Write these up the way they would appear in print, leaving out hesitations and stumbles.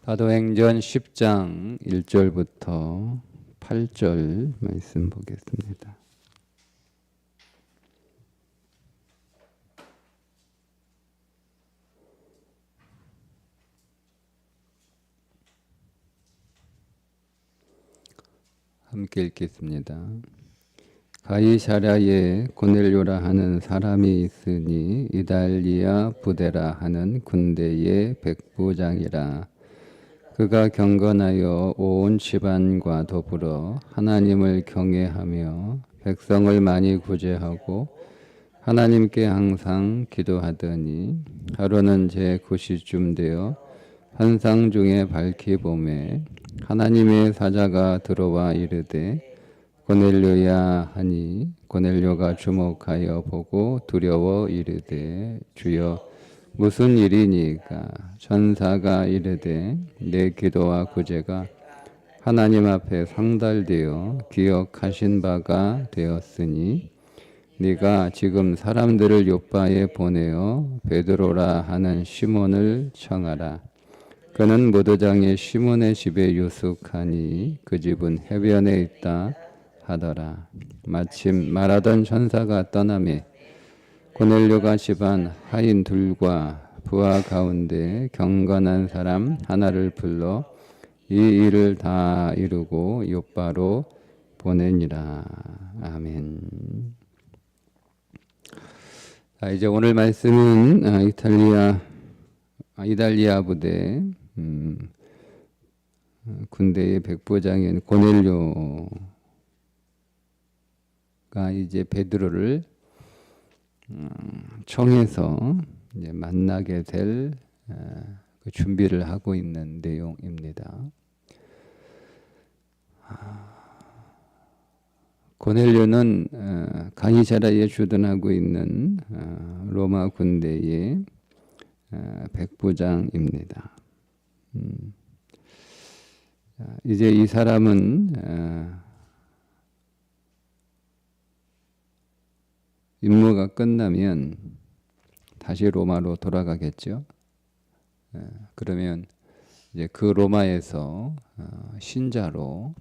사도행전 10장 1절부터 8절 말씀 보겠습니다. 함께 읽겠습니다. 가이사랴에 고넬료라 하는 사람이 있으니 이달리아 부데라 하는 군대의 백부장이라. 그가 경건하여 온 집안과 더불어 하나님을 경외하며 백성을 많이 구제하고 하나님께 항상 기도하더니 하루는 제 9시쯤 되어 환상 중에 밝히 보매 하나님의 사자가 들어와 이르되 고넬료야 하니 고넬료가 주목하여 보고 두려워 이르되 주여 무슨 일이니까? 천사가 이르되 내 기도와 구제가 하나님 앞에 상달되어 기억하신 바가 되었으니 네가 지금 사람들을 요빠에 보내어 베드로라 하는 시몬을 청하라. 그는 무도장의 시몬의 집에 유숙하니 그 집은 해변에 있다 하더라. 마침 말하던 천사가 떠나매 고넬료가 집안 하인 둘과 부하 가운데 경건한 사람 하나를 불러 이 일을 다 이루고 요빠로 보내니라. 아멘. 자, 이제 오늘 말씀은 이달리아 부대 군대의 백부장인 고넬료가 이제 베드로를 청해서 이제 만나게 될 그 준비를 하고 있는 내용입니다. 고넬료는 가이사랴에 주둔하고 있는 로마 군대의 백부장입니다. 이제 이 사람은 임무가 끝나면 다시 로마로 돌아가겠죠. 그러면 이제 그 로마에서 신자로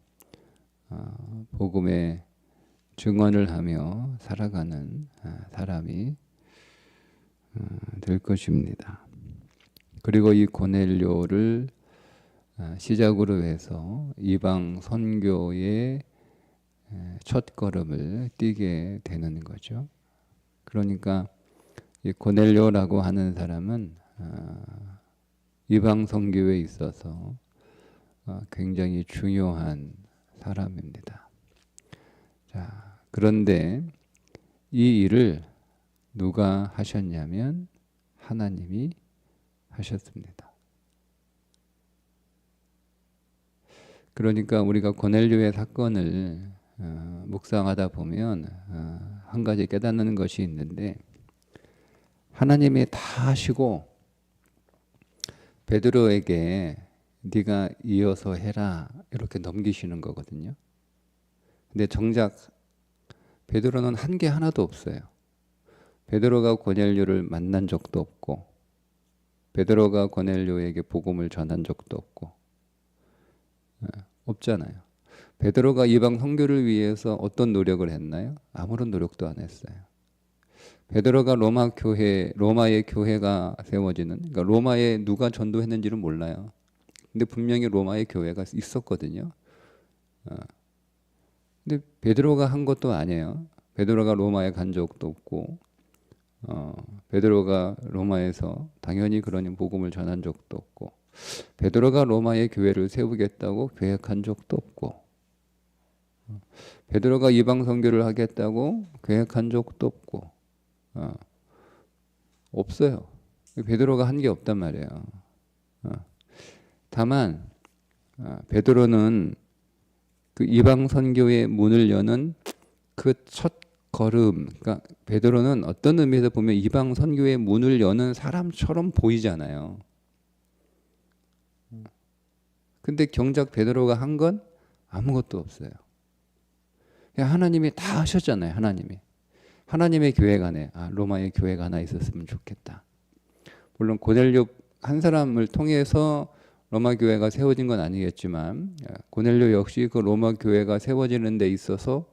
복음의 증언을 하며 살아가는 사람이 될 것입니다. 그리고 이 고넬료를 시작으로 해서 이방 선교의 첫 걸음을 띄게 되는 거죠. 그러니까 이 고넬료라고 하는 사람은 이방 선교에 있어서 굉장히 중요한 사람입니다. 자, 그런데 이 일을 누가 하셨냐면 하나님이 하셨습니다. 그러니까 우리가 고넬료의 사건을 묵상하다 보면 한 가지 깨닫는 것이 있는데 하나님이 다 하시고 베드로에게 네가 이어서 해라 이렇게 넘기시는 거거든요. 근데 정작 베드로는 한 게 하나도 없어요. 베드로가 고넬료를 만난 적도 없고 베드로가 고넬료에게 복음을 전한 적도 없고 없잖아요. 베드로가 이방 선교를 위해서 어떤 노력을 했나요? 아무런 노력도 안 했어요. 베드로가 로마의 교회가 세워지는, 그러니까 로마에 누가 전도했는지는 몰라요. 근데 분명히 로마의 교회가 있었거든요. 근데 베드로가 한 것도 아니에요. 베드로가 로마에 간 적도 없고, 베드로가 로마에서 당연히 그러니 복음을 전한 적도 없고, 베드로가 로마의 교회를 세우겠다고 계획한 적도 없고, 베드로가 이방 선교를 하겠다고 계획한 적도 없고, 없어요. 베드로가 한 게 없단 말이에요. 다만 베드로는 그 이방 선교의 문을 여는 그 첫 걸음, 그러니까 베드로는 어떤 의미에서 보면 이방 선교의 문을 여는 사람처럼 보이잖아요. 근데 정작 베드로가 한 건 아무것도 없어요. 하나님이 다 하셨잖아요. 하나님의 교회가 안에 로마의 교회가 하나 있었으면 좋겠다. 물론 고넬료 한 사람을 통해서 로마 교회가 세워진 건 아니겠지만 고넬료 역시 그 로마 교회가 세워지는 데 있어서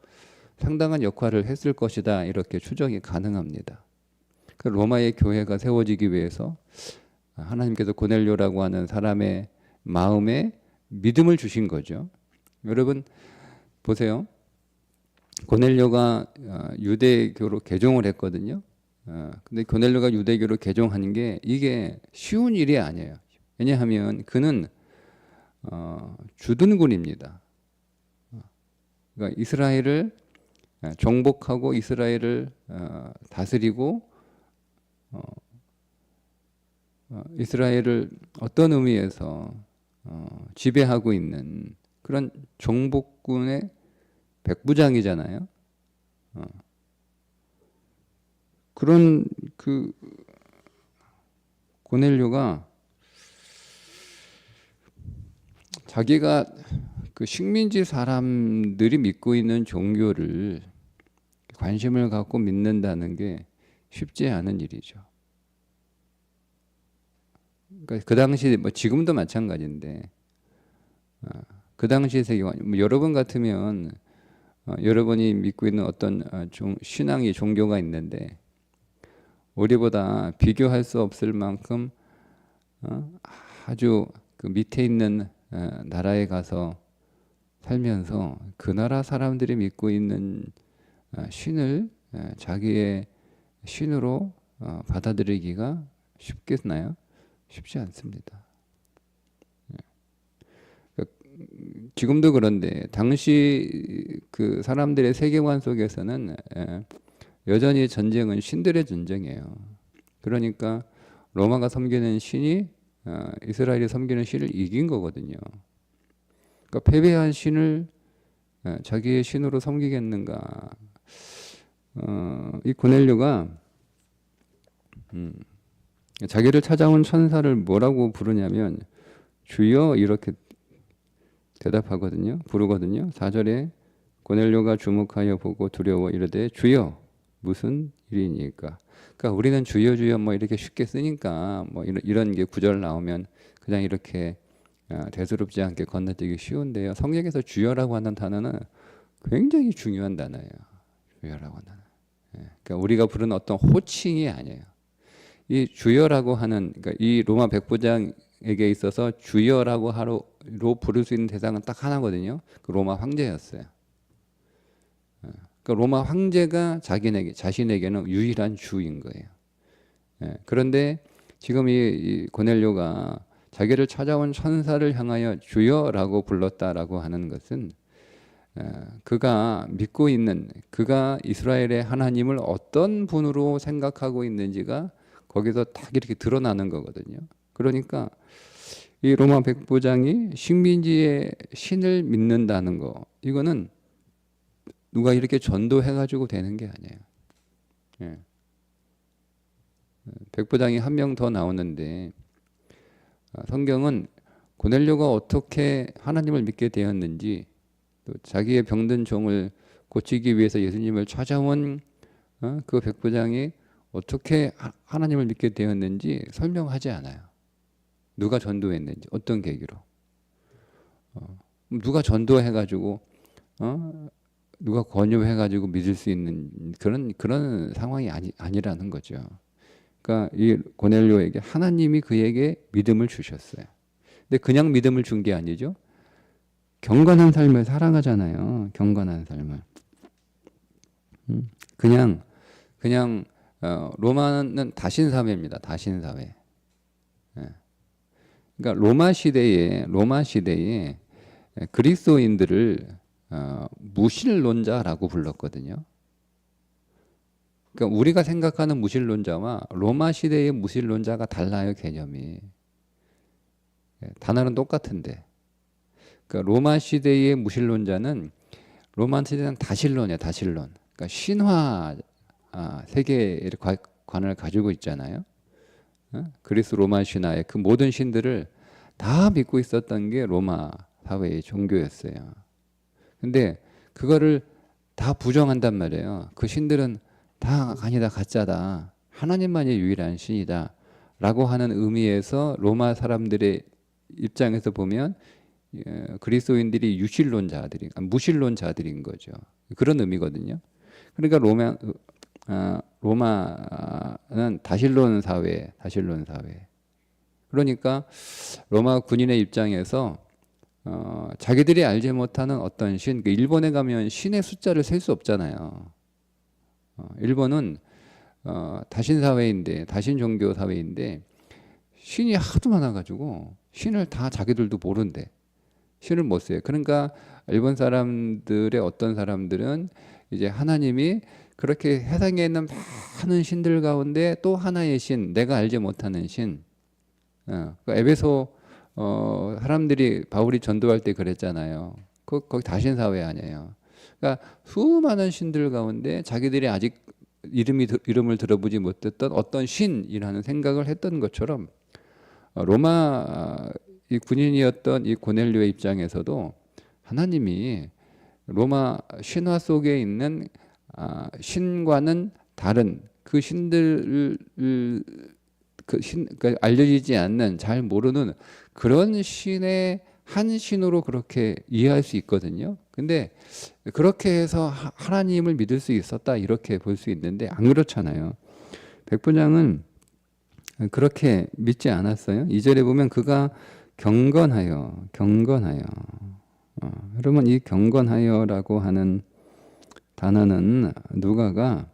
상당한 역할을 했을 것이다, 이렇게 추정이 가능합니다. 그 로마의 교회가 세워지기 위해서 하나님께서 고넬료라고 하는 사람의 마음에 믿음을 주신 거죠. 여러분 보세요. 고넬료가 유대교로 개종을 했거든요. 근데 고넬료가 유대교로 개종하는 게 이게 쉬운 일이 아니에요. 왜냐하면 그는 주둔군입니다. 그러니까 이스라엘을 정복하고 이스라엘을 다스리고 이스라엘을 어떤 의미에서 지배하고 있는 그런 정복군의 백부장이잖아요. 그런 그 고넬료가 자기가 그 식민지 사람들이 믿고 있는 종교를 관심을 갖고 믿는다는 게 쉽지 않은 일이죠. 그러니까 그 당시 뭐 지금도 마찬가지인데 그 당시 세계관, 뭐 여러분 같으면 여러분이 믿고 있는 어떤 신앙이 종교가 있는데 우리보다 비교할 수 없을 만큼 아주 그 밑에 있는 나라에 가서 살면서 그 나라 사람들이 믿고 있는 신을 자기의 신으로 받아들이기가 쉽겠나요? 쉽지 않습니다. 지금도 그런데 당시 그 사람들의 세계관 속에서는 여전히 전쟁은 신들의 전쟁이에요. 그러니까 로마가 섬기는 신이 이스라엘이 섬기는 신을 이긴 거거든요. 그러니까 패배한 신을 자기의 신으로 섬기겠는가? 이 고넬료가 자기를 찾아온 천사를 뭐라고 부르냐면 주여, 이렇게 대답하거든요. 부르거든요. 4절에 고넬료가 주목하여 보고 두려워 이르되 주여 무슨 일이니까. 그러니까 우리는 주여 주여 뭐 이렇게 쉽게 쓰니까 뭐 이런 게 구절 나오면 그냥 이렇게 대수롭지 않게 건너뛰기 쉬운데요. 성경에서 주여라고 하는 단어는 굉장히 중요한 단어예요. 주여라고 하는 단어. 그러니까 우리가 부르는 어떤 호칭이 아니에요. 이 주여라고 하는, 그러니까 이 로마 백부장에게 있어서 주여라고 하로 부를 수 있는 대상은 딱 하나거든요. 그 로마 황제였어요. 그러니까 로마 황제가 자신에게는 유일한 주인 거예요. 그런데 지금 이 고넬료가 자기를 찾아온 천사를 향하여 주여라고 불렀다라고 하는 것은 그가 믿고 있는, 그가 이스라엘의 하나님을 어떤 분으로 생각하고 있는지가 거기서 딱 이렇게 드러나는 거거든요. 그러니까 이 로마 백부장이 식민지의 신을 믿는다는 거, 이거는 누가 이렇게 전도해가지고 되는 게 아니에요. 백부장이 한 명 더 나오는데 성경은 고넬료가 어떻게 하나님을 믿게 되었는지, 또 자기의 병든 종을 고치기 위해서 예수님을 찾아온 그 백부장이 어떻게 하나님을 믿게 되었는지 설명하지 않아요. 누가 전도했는지, 어떤 계기로, 누가 전도해가지고 누가 권유해가지고 믿을 수 있는 그런 상황이 아니라는 거죠. 그러니까 이 고넬료에게 하나님이 그에게 믿음을 주셨어요. 근데 그냥 믿음을 준 게 아니죠. 경건한 삶을 살아가잖아요. 경건한 삶을. 그냥 로마는 다신사회입니다. 다신사회. 그러니까 로마 시대에 그리스도인들을 무신론자라고 불렀거든요. 그러니까 우리가 생각하는 무신론자와 로마 시대의 무신론자가 달라요, 개념이. 단어는 똑같은데. 그러니까 로마 시대의 무신론자는, 로마 시대는 다신론이에요, 다신론. 그러니까 신화 세계관을 가지고 있잖아요. 그리스 로마 신화의 그 모든 신들을 다 믿고 있었던 게 로마 사회의 종교였어요. 근데 그거를 다 부정한단 말이에요. 그 신들은 다 아니다, 가짜다, 하나님만이 유일한 신이다 라고 하는 의미에서 로마 사람들의 입장에서 보면 그리스도인들이 유실론자들이 무신론자들인 거죠. 그런 의미거든요. 그러니까 로마는 다신론 사회. 그러니까 로마 군인의 입장에서 자기들이 알지 못하는 어떤 신, 일본에 가면 신의 숫자를 셀 수 없잖아요. 일본은 다신 사회인데, 다신 종교 사회인데 신이 하도 많아가지고 신을 다 자기들도 모른대. 신을 못 써요. 그러니까 일본 사람들의 어떤 사람들은 이제 하나님이 그렇게 세상에 있는 많은 신들 가운데 또 하나의 신, 내가 알지 못하는 신. 그러니까 에베소 사람들이 바울이 전도할 때 그랬잖아요. 거기 다신 사회 아니에요. 그러니까 수많은 신들 가운데 자기들이 아직 이름을 들어보지 못했던 어떤 신이라는 생각을 했던 것처럼 로마 이 군인이었던 이 고넬료의 입장에서도 하나님이 로마 신화 속에 있는 신과는 다른 그 신들을 그러니까 알려지지 않는 잘 모르는 그런 신의 한 신으로 그렇게 이해할 수 있거든요. 근데 그렇게 해서 하나님을 믿을 수 있었다 이렇게 볼 수 있는데 안 그렇잖아요. 백부장은 그렇게 믿지 않았어요. 2절에 보면 그가 경건하여. 여러분 이 경건하여라고 하는 단어는 누가가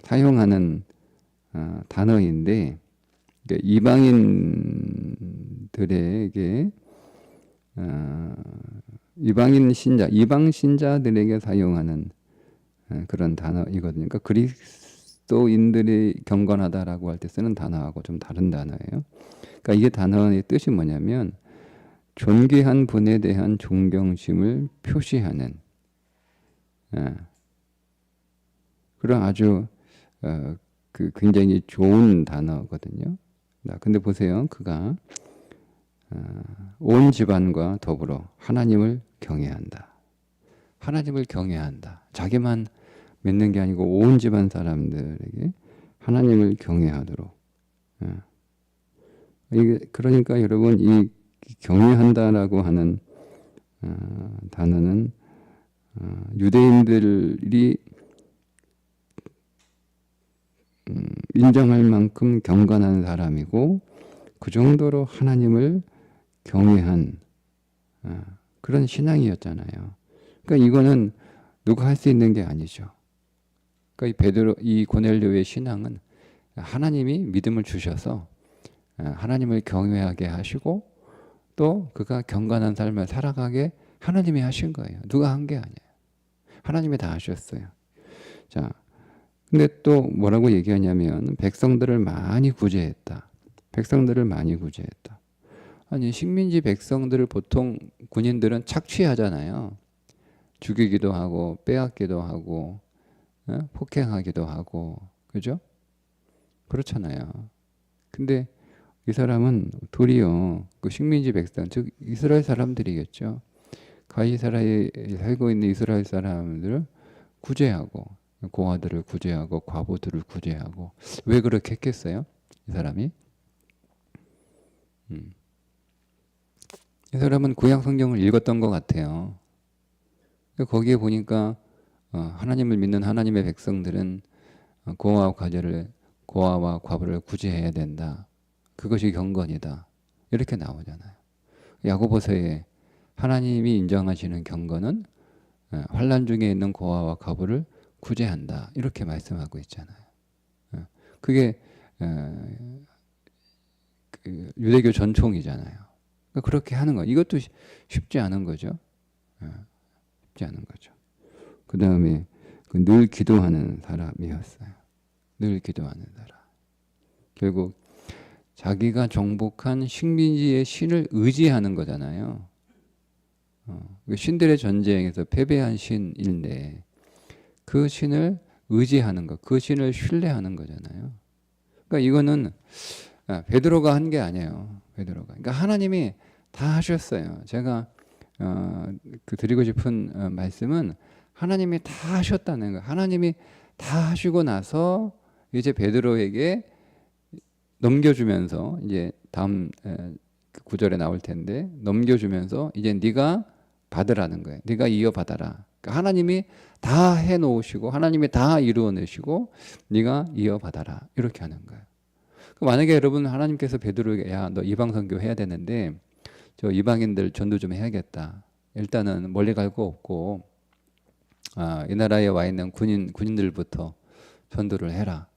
사용하는 단어인데 이방인들에게 이방 신자들에게 사용하는 그런 단어이거든요. 그러니까 그리스도인들이 경건하다라고 할 때 쓰는 단어하고 좀 다른 단어예요. 그러니까 이게 단어의 뜻이 뭐냐면 존귀한 분에 대한 존경심을 표시하는 그런 아주 굉장히 좋은 단어거든요. 근데 보세요. 그가 온 집안과 더불어 하나님을 경외한다. 자기만 믿는 게 아니고 온 집안 사람들에게 하나님을 경외하도록. 이게 그러니까 여러분 이 경외한다라고 하는 단어는 유대인들이 인정할 만큼 경건한 사람이고 그 정도로 하나님을 경외한 그런 신앙이었잖아요. 그러니까 이거는 누가 할 수 있는 게 아니죠. 그러니까 이 고넬료의 신앙은 하나님이 믿음을 주셔서 하나님을 경외하게 하시고 또 그가 경건한 삶을 살아가게 하나님이 하신 거예요. 누가 한 게 아니에요. 하나님이 다 하셨어요. 자, 근데 또 뭐라고 얘기하냐면 백성들을 많이 구제했다. 아니 식민지 백성들을 보통 군인들은 착취하잖아요. 죽이기도 하고 빼앗기도 하고 폭행하기도 하고 그죠? 그렇잖아요. 근데 이 사람은 도리어 그 식민지 백성 즉 이스라엘 사람들이겠죠. 가이사라에 살고 있는 이스라엘 사람들을 구제하고 고아들을 구제하고 과부들을 구제하고 왜 그렇게 했겠어요? 이 사람이 이 사람은 구약 성경을 읽었던 것 같아요. 거기에 보니까 하나님을 믿는 하나님의 백성들은 고아와 과부를 구제해야 된다. 그것이 경건이다. 이렇게 나오잖아요. 야고보서에 하나님이 인정하시는 경건은 환난 중에 있는 고아와 과부를 구제한다. 이렇게 말씀하고 있잖아요. 그게 유대교 전통이잖아요. 그러니까 그렇게 하는 거. 이것도 쉽지 않은 거죠. 쉽지 않은 거죠. 그 다음에 늘 기도하는 사람이었어요. 늘 기도하는 사람. 결국 자기가 정복한 식민지의 신을 의지하는 거잖아요. 신들의 전쟁에서 패배한 신인데 그 신을 의지하는 것, 그 신을 신뢰하는 거잖아요. 그러니까 이거는 베드로가 한 게 아니에요. 그러니까 하나님이 다 하셨어요. 제가 드리고 싶은 말씀은 하나님이 다 하셨다는 거예요. 하나님이 다 하시고 나서 이제 베드로에게 넘겨주면서 이제 다음 그 구절에 나올 텐데 넘겨주면서 이제 네가 받으라는 거예요. 네가 이어받아라. 그러니까 하나님이 다 해놓으시고 하나님이 다 이루어내시고 네가 이어받아라 이렇게 하는 거예요. 만약에 여러분 하나님께서 베드로에게 야 너 이방 선교 해야 되는데 저 이방인들 전도 좀 해야겠다. 일단은 멀리 갈 거 없고 이 나라에 와 있는 군인들부터 전도를 해라.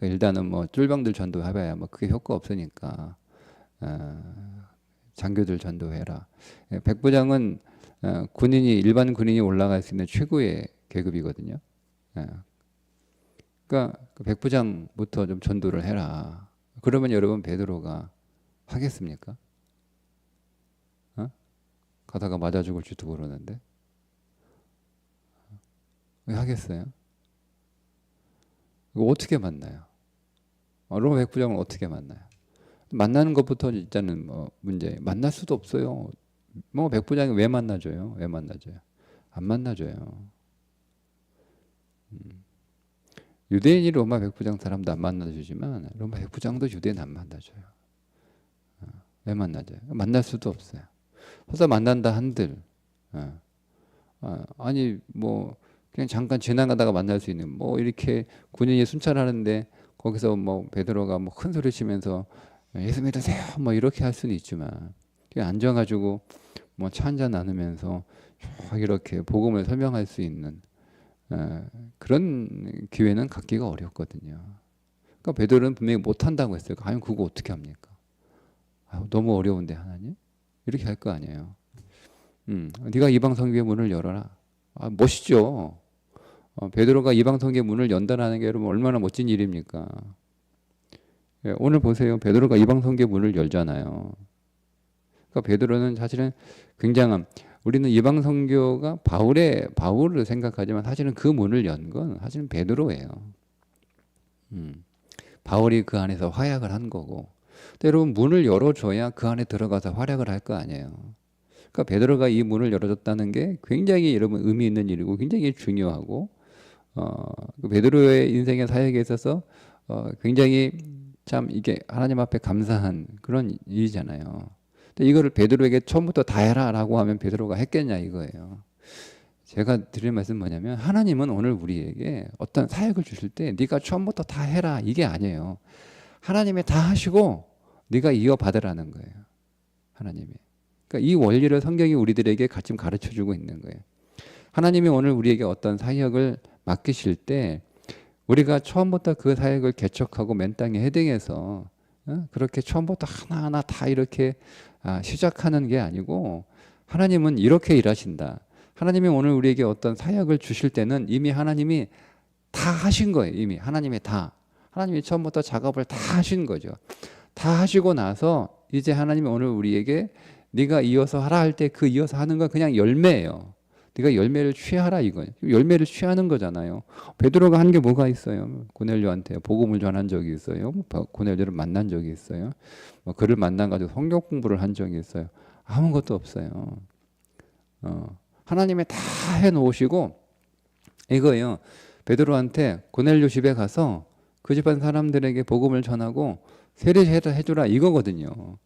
일단은 뭐 쫄병들 전도해봐야 뭐 그게 효과 없으니까 장교들 전도해라. 백부장은 일반 군인이 올라갈 수 있는 최고의 계급이거든요. 그러니까 그 백부장부터 좀 전도를 해라. 그러면 여러분 베드로가 하겠습니까? 가다가 맞아 죽을지도 모르는데 왜 하겠어요? 이거 어떻게 만나요? 로마 백부장을 어떻게 만나요? 만나는 것부터 일단은 뭐 문제. 만날 수도 없어요. 뭐 백부장이 왜 만나줘요? 왜 만나줘요? 안 만나줘요. 유대인이 로마 백부장 사람도 안 만나주지만 로마 백부장도 유대인 안 만나줘요. 왜 만나줘요? 만날 수도 없어요. 그래서 만난다 한들 아니 뭐 그냥 잠깐 지나가다가 만날 수 있는 뭐 이렇게 군인이 순찰하는데 거기서 뭐 베드로가 뭐 큰 소리 치면서 예수 믿으세요 뭐 이렇게 할 수는 있지만 그냥 앉아가지고 뭐 차 한잔 나누면서 쭉 이렇게 복음을 설명할 수 있는 그런 기회는 갖기가 어렵거든요. 그러니까 베드로는 분명히 못한다고 했어요. 과연 그거 어떻게 합니까? 너무 어려운데 하나님? 이렇게 할 거 아니에요. 네가 이방 성교의 문을 열어라. 멋있죠. 베드로가 이방 성교의 문을 연다라는 게 여러분 얼마나 멋진 일입니까? 오늘 보세요. 베드로가 이방 성교의 문을 열잖아요. 그러니까 베드로는 사실은 굉장한 우리는 이방 선교가 바울을 생각하지만 사실은 그 문을 연 건 사실은 베드로예요. 바울이 그 안에서 활약을 한 거고. 근데 여러분 문을 열어줘야 그 안에 들어가서 활약을 할 거 아니에요. 그러니까 베드로가 이 문을 열어줬다는 게 굉장히 여러분 의미 있는 일이고 굉장히 중요하고 그 베드로의 인생의 사역에 있어서 굉장히 참 이게 하나님 앞에 감사한 그런 일이잖아요. 근데 이거를 베드로에게 처음부터 다 해라라고 하면 베드로가 했겠냐 이거예요. 제가 드릴 말씀 뭐냐면 하나님은 오늘 우리에게 어떤 사역을 주실 때 네가 처음부터 다 해라 이게 아니에요. 하나님이 다 하시고 네가 이어받으라는 거예요. 하나님이. 그러니까 이 원리를 성경이 우리들에게 같이 가르쳐주고 있는 거예요. 하나님이 오늘 우리에게 어떤 사역을 맡기실 때 우리가 처음부터 그 사역을 개척하고 맨 땅에 헤딩해서 그렇게 처음부터 하나하나 다 이렇게 시작하는 게 아니고 하나님은 이렇게 일하신다. 하나님이 오늘 우리에게 어떤 사역을 주실 때는 이미 하나님이 다 하신 거예요. 이미 하나님이 하나님이 처음부터 작업을 다 하신 거죠. 다 하시고 나서 이제 하나님이 오늘 우리에게 네가 이어서 하라 할 때 그 이어서 하는 건 그냥 열매예요. 네가 열매를 취하라 이거예요. 열매를 취하는 거잖아요. 베드로가 한 게 뭐가 있어요? 고넬료한테 복음을 전한 적이 있어요. 고넬료를 만난 적이 있어요. 그를 만난 가지고 성경 공부를 한 적이 있어요. 아무것도 없어요. 하나님이 다 해놓으시고 이거예요. 베드로한테 고넬료 집에 가서 그 집안 사람들에게 복음을 전하고 세례해주라 이거거든요.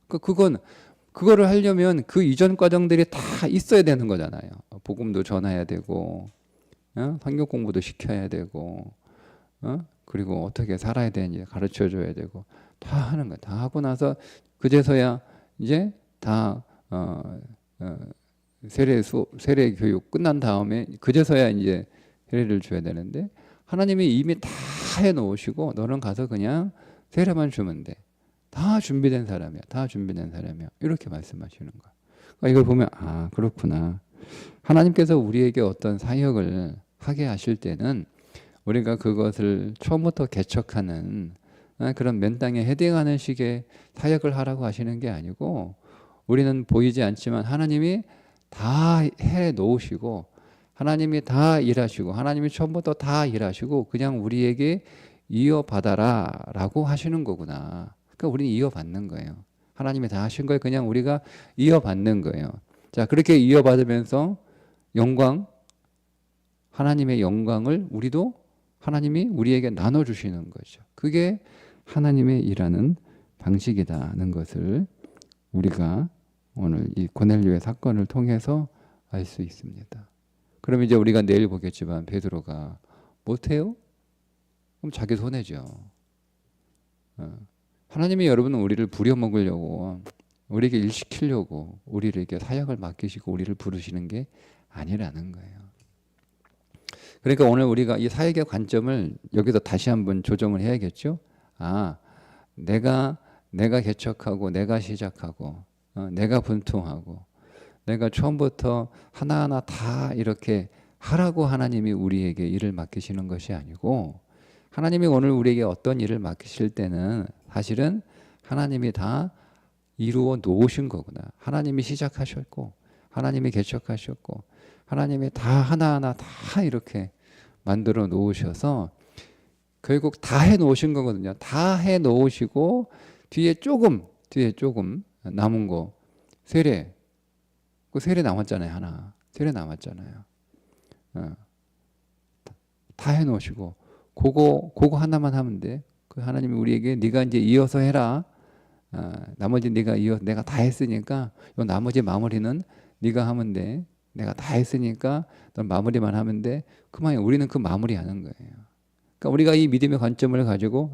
그거를 하려면 그 이전 과정들이 다 있어야 되는 거잖아요. 복음도 전해야 되고, 성경 공부도 시켜야 되고, 그리고 어떻게 살아야 되는지 가르쳐 줘야 되고, 다 하는 거야. 다 하고 나서 그제서야 이제 다 세례 교육 끝난 다음에 그제서야 이제 세례를 줘야 되는데 하나님이 이미 다 해놓으시고 너는 가서 그냥 세례만 주면 돼. 다 준비된 사람이야. 다 준비된 사람이야. 이렇게 말씀하시는 거야. 그러니까 이걸 보면 그렇구나. 하나님께서 우리에게 어떤 사역을 하게 하실 때는 우리가 그것을 처음부터 개척하는 그런 맨 땅에 헤딩하는 식의 사역을 하라고 하시는 게 아니고 우리는 보이지 않지만 하나님이 다 해놓으시고 하나님이 다 일하시고 하나님이 처음부터 다 일하시고 그냥 우리에게 이어받아라 라고 하시는 거구나. 그러니까 우리는 이어받는 거예요. 하나님이 다 하신 걸 그냥 우리가 이어받는 거예요. 자, 그렇게 이어받으면서 하나님의 영광을 우리도 하나님이 우리에게 나눠주시는 거죠. 그게 하나님의 일하는 방식이다는 것을 우리가 오늘 이 고넬료의 사건을 통해서 알 수 있습니다. 그럼 이제 우리가 내일 보겠지만 베드로가 못해요? 그럼 자기 손해죠. 하나님이 여러분 우리를 부려먹으려고, 우리에게 일시키려고 우리에게 사역을 맡기시고 우리를 부르시는 게 아니라는 거예요. 그러니까 오늘 우리가 이 사역의 관점을 여기서 다시 한번 조정을 해야겠죠. 내가 개척하고 내가 시작하고 내가 분통하고 내가 처음부터 하나하나 다 이렇게 하라고 하나님이 우리에게 일을 맡기시는 것이 아니고, 하나님이 오늘 우리에게 어떤 일을 맡기실 때는 사실은 하나님이 다 이루어 놓으신 거구나. 하나님이 시작하셨고 하나님이 개척하셨고 하나님이 다 하나하나 다 이렇게 만들어 놓으셔서 결국 다 해 놓으신 거거든요. 다 해 놓으시고 뒤에 조금 남은 거 세례, 그 세례 남았잖아요. 하나 세례 남았잖아요. 다 해 놓으시고 그거 하나만 하면 돼. 그 하나님이 우리에게 네가 이제 이어서 해라. 나머지 내가 다 했으니까 요 나머지 마무리는 네가 하면 돼. 내가 다 했으니까 넌 마무리만 하면 돼. 그만이 우리는 그 마무리하는 거예요. 그러니까 우리가 이 믿음의 관점을 가지고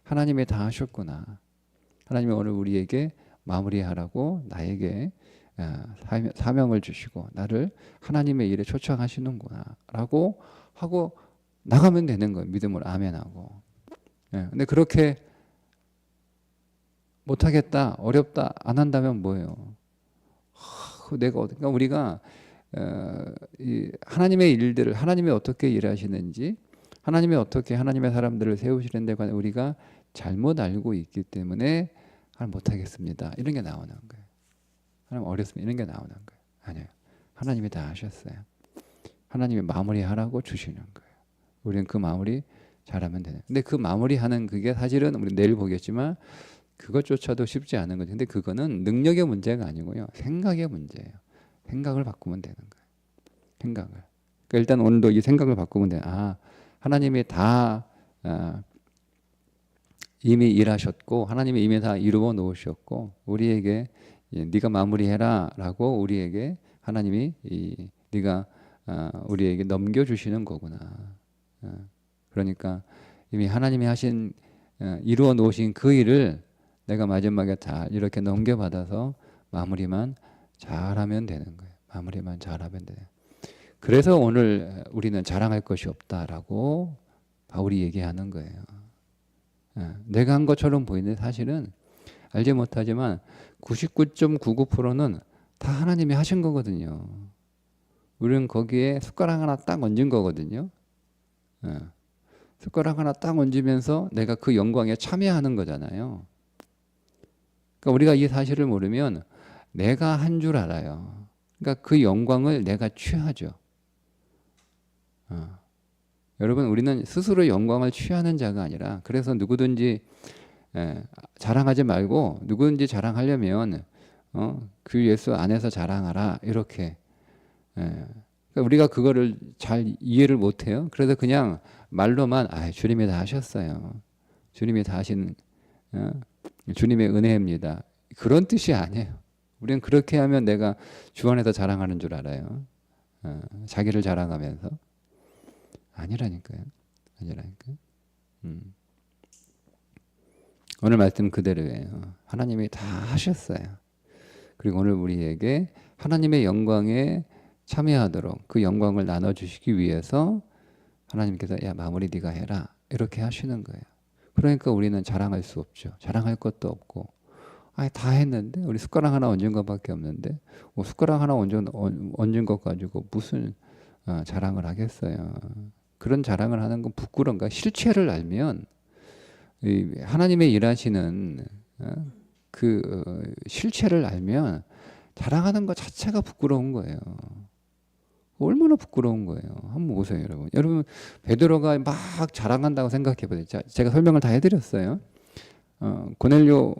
하나님이 다 하셨구나. 하나님이 오늘 우리에게 마무리하라고 나에게 사명을 주시고 나를 하나님의 일에 초청하시는구나라고 하고 나가면 되는 거예요. 믿음으로 아멘하고. 근데 그렇게 못하겠다, 어렵다, 안 한다면 뭐예요? 그러니까 우리가 이 하나님의 일들을, 하나님이 어떻게 일하시는지, 하나님이 어떻게 하나님의 사람들을 세우시는 데 관해 우리가 잘못 알고 있기 때문에 못하겠습니다, 이런 게 나오는 거예요. 하나님 어렵습니다, 이런 게 나오는 거예요. 아니에요. 하나님이 다 하셨어요. 하나님이 마무리하라고 주시는 거예요. 우리는 그 마무리 잘하면 되는. 근데 그 마무리하는 그게 사실은 우리 내일 보겠지만 그것조차도 쉽지 않은 거죠. 근데 그거는 능력의 문제가 아니고요, 생각의 문제예요. 생각을 바꾸면 되는 거예요. 생각을. 그러니까 일단 오늘도 이 생각을 바꾸면 돼요. 하나님이 다 이미 일하셨고 하나님이 이미 다 이루어 놓으셨고 우리에게 네가 마무리해라라고 우리에게 하나님이 네가 우리에게 넘겨주시는 거구나. 그러니까 이미 하나님이 하신 이루어 놓으신 그 일을 내가 마지막에 다 이렇게 넘겨받아서 마무리만 잘하면 되는 거예요. 마무리만 잘하면 돼요. 그래서 오늘 우리는 자랑할 것이 없다라고 바울이 얘기하는 거예요. 내가 한 것처럼 보이는데 사실은 알지 못하지만 99.99%는 다 하나님이 하신 거거든요. 우리는 거기에 숟가락 하나 딱 얹은 거거든요. 숟가락 하나 딱 얹으면서 내가 그 영광에 참여하는 거잖아요. 그러니까 우리가 이 사실을 모르면 내가 한 줄 알아요. 그러니까 그 영광을 내가 취하죠. 여러분, 우리는 스스로 영광을 취하는 자가 아니라, 그래서 누구든지 자랑하지 말고 누구든지 자랑하려면 그 예수 안에서 자랑하라, 이렇게. 그러니까 우리가 그거를 잘 이해를 못해요. 그래서 그냥 말로만 주님이 다 하셨어요, 주님이 다 하신 주님의 은혜입니다, 그런 뜻이 아니에요. 우리는 그렇게 하면 내가 주 안에서 자랑하는 줄 알아요. 자기를 자랑하면서. 아니라니까요. 오늘 말씀 그대로예요. 하나님이 다 하셨어요. 그리고 오늘 우리에게 하나님의 영광에 참여하도록 그 영광을 나눠주시기 위해서 하나님께서 마무리 네가 해라, 이렇게 하시는 거예요. 그러니까 우리는 자랑할 수 없죠. 자랑할 것도 없고, 다 했는데 우리 숟가락 하나 얹은 것밖에 없는데 숟가락 하나 얹은 것 가지고 무슨 자랑을 하겠어요. 그런 자랑을 하는 건 부끄러운가? 실체를 알면, 하나님의 일하시는 그 실체를 알면 자랑하는 것 자체가 부끄러운 거예요. 얼마나 부끄러운 거예요. 한번 보세요, 여러분. 여러분, 베드로가 막 자랑한다고 생각해 보세요. 제가 설명을 다 해드렸어요. 고넬료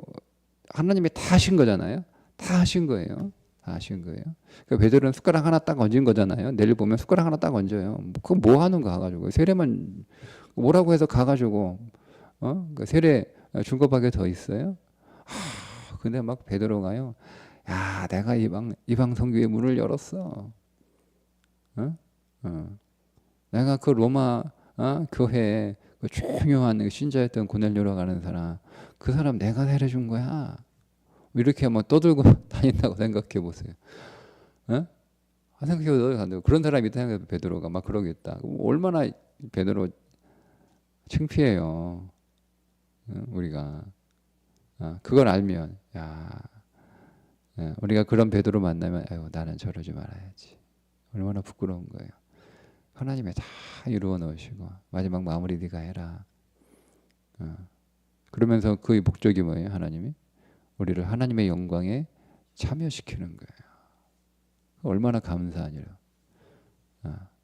하나님이 다 하신 거잖아요. 다 하신 거예요. 다 하신 거예요. 그러니까 베드로는 숟가락 하나 딱 얹은 거잖아요. 내일 보면 숟가락 하나 딱 얹어요. 그거 뭐 하는 거 가가지고 세례만 뭐라고 해서 가가지고 그 세례 준 것밖에 더 있어요? 근데 막 베드로가요. 야, 내가 이방 선교의 문을 열었어. 어? 어. 내가 그 로마 교회에 그 중요한 그 신자였던 고넬료라고 하는 사람, 그 사람 내가 데려준 거야. 이렇게 뭐 떠들고 다닌다고 생각해 보세요. 어? 생각해보세요. 그런 사람이 있다 생각해 베드로가 막 그러겠다. 얼마나 베드로 창피해요. 우리가 그걸 알면 야, 우리가 그런 베드로 만나면 아유 나는 저러지 말아야지. 얼마나 부끄러운 거예요. 하나님이 다 이루어 놓으시고 마지막 마무리 네가 해라. 그러면서 그 목적이 뭐예요? 하나님이 우리를 하나님의 영광에 참여시키는 거예요. 얼마나 감사한 일이에요.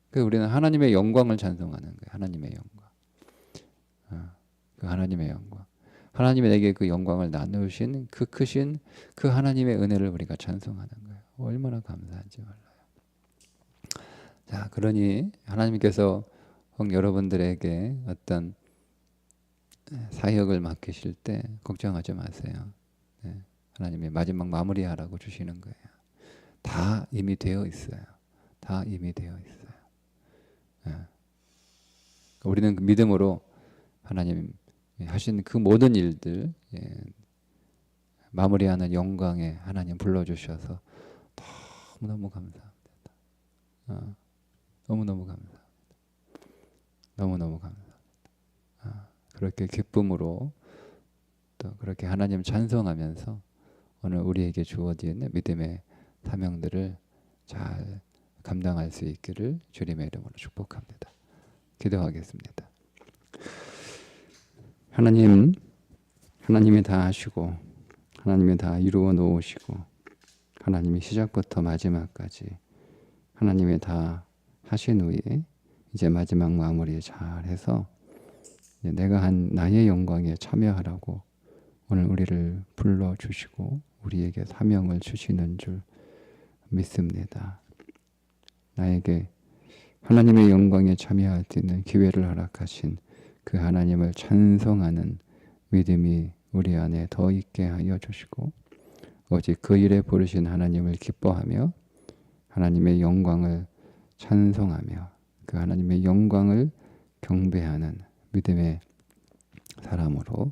그래서 우리는 하나님의 영광을 찬송하는 거예요. 하나님의 영광. 그 하나님의 영광. 하나님이 내게 그 영광을 나누신 그 크신 그 하나님의 은혜를 우리가 찬송하는 거예요. 얼마나 감사한지 몰라요. 자, 그러니 하나님께서 혹 여러분들에게 어떤 사역을 맡기실 때 걱정하지 마세요. 네, 하나님이 마지막 마무리하라고 주시는 거예요. 다 이미 되어 있어요. 다 이미 되어 있어요. 네. 우리는 그 믿음으로 하나님 하신 그 모든 일들 마무리하는 영광에 하나님 불러주셔서 너무너무 감사합니다. 너무너무 감사합니다. 너무너무 감사합니다. 그렇게 기쁨으로 또 그렇게 하나님 찬송하면서 오늘 우리에게 주어진 믿음의 사명들을 잘 감당할 수 있기를 주님의 이름으로 축복합니다. 기도하겠습니다. 하나님이 다 하시고 하나님이 다 이루어 놓으시고 하나님이 시작부터 마지막까지 하나님이 다 하신 후에 이제 마지막 마무리 잘해서 내가 한 나의 영광에 참여하라고 오늘 우리를 불러주시고 우리에게 사명을 주시는 줄 믿습니다. 나에게 하나님의 영광에 참여할 수 있는 기회를 허락하신 그 하나님을 찬송하는 믿음이 우리 안에 더 있게 하여 주시고 오직 그 일에 부르신 하나님을 기뻐하며 하나님의 영광을 찬송하며 그 하나님의 영광을 경배하는 믿음의 사람으로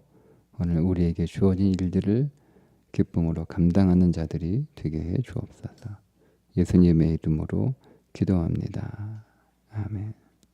오늘 우리에게 주어진 일들을 기쁨으로 감당하는 자들이 되게 해 주옵소서. 예수님의 이름으로 기도합니다. 아멘.